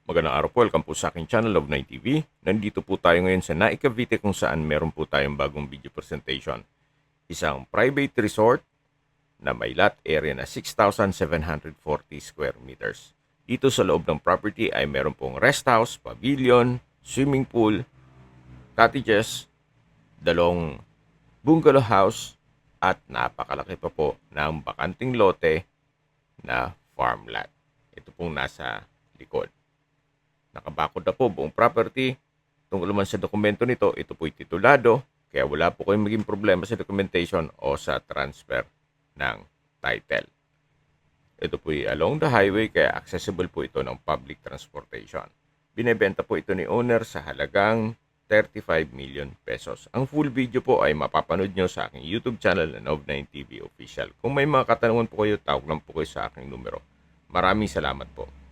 Magandang araw po, welcome po sa aking channel of 9 TV. Nandito po tayo ngayon sa Nai Cavite kung saan meron po tayong bagong video presentation. Isang private resort na may lot area na 6,740 square meters. Dito sa loob ng property ay meron pong rest house, pavilion, swimming pool, cottages, dalawang bungalow house, at napakalaki pa po ng bakanting lote na farmland. Ito pong nasa likod. Nakabakod na po buong property. Tungkol naman sa dokumento nito, ito po'y titulado, kaya wala po kayong maging problema sa documentation o sa transfer ng title. Ito po'y along the highway, kaya accessible po ito ng public transportation. Binebenta po ito ni owner sa halagang 35 million pesos. Ang full video po ay mapapanood nyo sa aking YouTube channel na Nov9 TV Official. Kung may mga katanungan po kayo, tawag lang po kayo sa aking numero. Maraming salamat po.